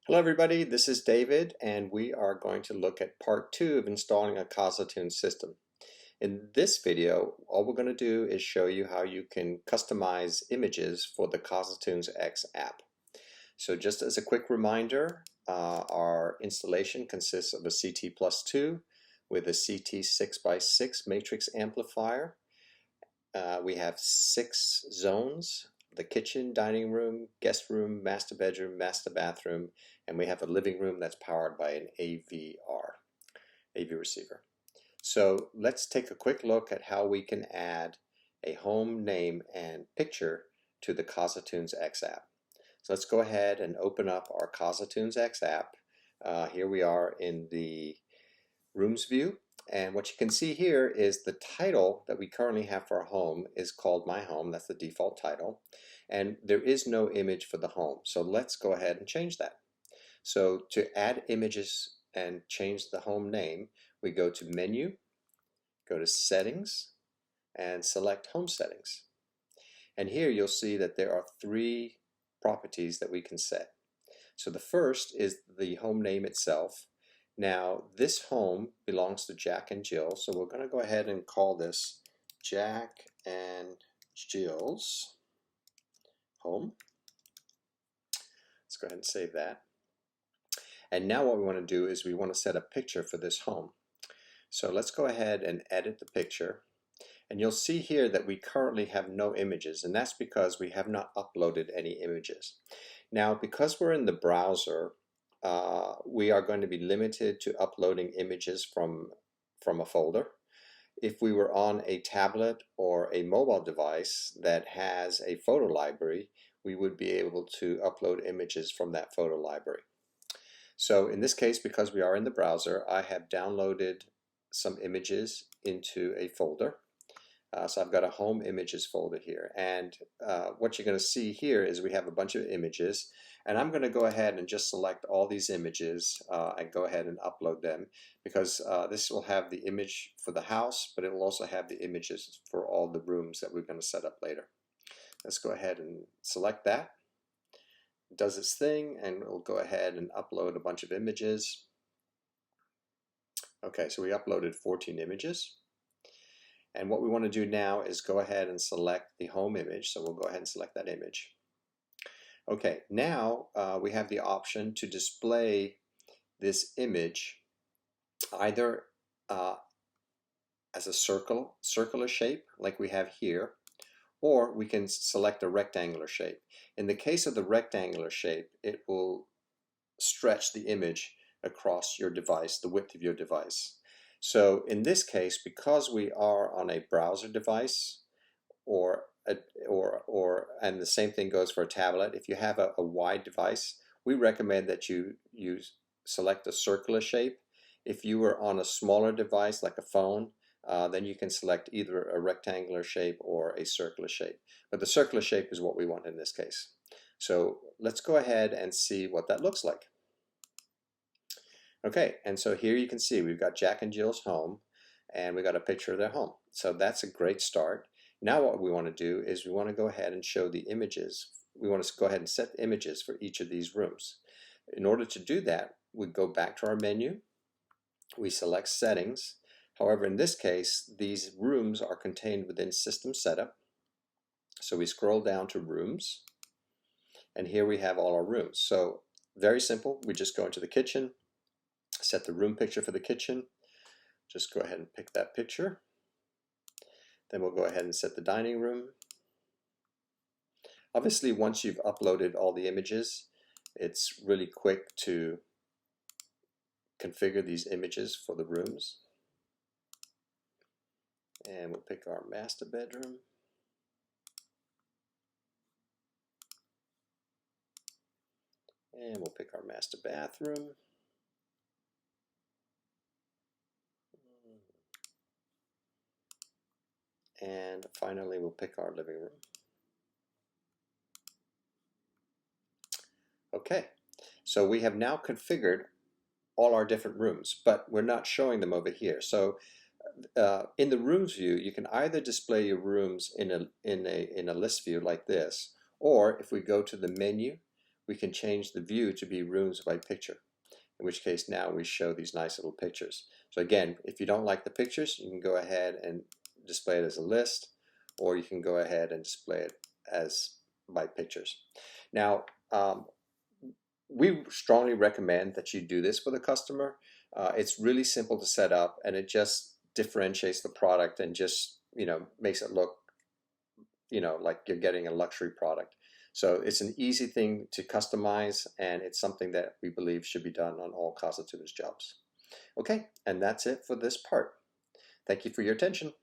Hello everybody, this is David and we are going to look at part 2 of installing a CasaTunes system. In this video, all we're going to do is show you how you can customize images for the CasaTunesX app. So just as a quick reminder, our installation consists of a CT+2 with a CT 6x6 matrix amplifier. We have 6 zones: the kitchen, dining room, guest room, master bedroom, master bathroom, and we have a living room that's powered by an AV receiver. So let's take a quick look at how we can add a home name and picture to the CasaTunesX app. So let's go ahead and open up our CasaTunesX app. Here we are in the Rooms view. And what you can see here is the title that we currently have for our home is called My Home. That's the default title. And there is no image for the home. So let's go ahead and change that. So to add images and change the home name, we go to Menu, go to Settings, and select Home Settings. And here you'll see that there are 3 properties that we can set. So the first is the home name itself. Now this home belongs to Jack and Jill, so we're going to go ahead and call this Jack and Jill's home. Let's go ahead and save that. And now what we want to do is we want to set a picture for this home. So let's go ahead and edit the picture. And you'll see here that we currently have no images, and that's because we have not uploaded any images. Now, because we're in the browser, we are going to be limited to uploading images from a folder. If we were on a tablet or a mobile device that has a photo library, we would be able to upload images from that photo library. So in this case, because we are in the browser, I have downloaded some images into a folder. So I've got a home images folder here, and what you're going to see here is we have a bunch of images, and I'm going to go ahead and just select all these images and go ahead and upload them, because this will have the image for the house, but it will also have the images for all the rooms that we're going to set up later. Let's go ahead and select that. It does its thing, and we'll go ahead and upload a bunch of images. Okay, so we uploaded 14 images. And what we want to do now is go ahead and select the home image. So we'll go ahead and select that image. Okay, now we have the option to display this image either as a circular shape like we have here, or we can select a rectangular shape. In the case of the rectangular shape, it will stretch the image across your device, the width of your device. So in this case, because we are on a browser device, and the same thing goes for a tablet, if you have a wide device, we recommend that you select a circular shape. If you were on a smaller device like a phone, then you can select either a rectangular shape or a circular shape. But the circular shape is what we want in this case. So let's go ahead and see what that looks like. Okay, and so here you can see we've got Jack and Jill's home, and we got a picture of their home. So that's a great start. Now what we want to do is we want to go ahead and show the images. We want to go ahead and set the images for each of these rooms. In order to do that, we go back to our menu, we select Settings. However, in this case, these rooms are contained within System Setup. So we scroll down to Rooms, and here we have all our rooms. So very simple, we just go into the kitchen, set the room picture for the kitchen. Just go ahead and pick that picture. Then we'll go ahead and set the dining room. Obviously, once you've uploaded all the images, it's really quick to configure these images for the rooms. And we'll pick our master bedroom. And we'll pick our master bathroom. And finally, we'll pick our living room. Okay, so we have now configured all our different rooms, but we're not showing them over here. So in the rooms view, you can either display your rooms in a list view like this, or if we go to the menu, we can change the view to be rooms by picture, in which case now we show these nice little pictures. So again, if you don't like the pictures, you can go ahead and display it as a list, or you can go ahead and display it as by pictures. Now, we strongly recommend that you do this for the customer. It's really simple to set up, and it just differentiates the product and just makes it look like you're getting a luxury product. So it's an easy thing to customize, and it's something that we believe should be done on all CasaTunes jobs. Okay, and that's it for this part. Thank you for your attention.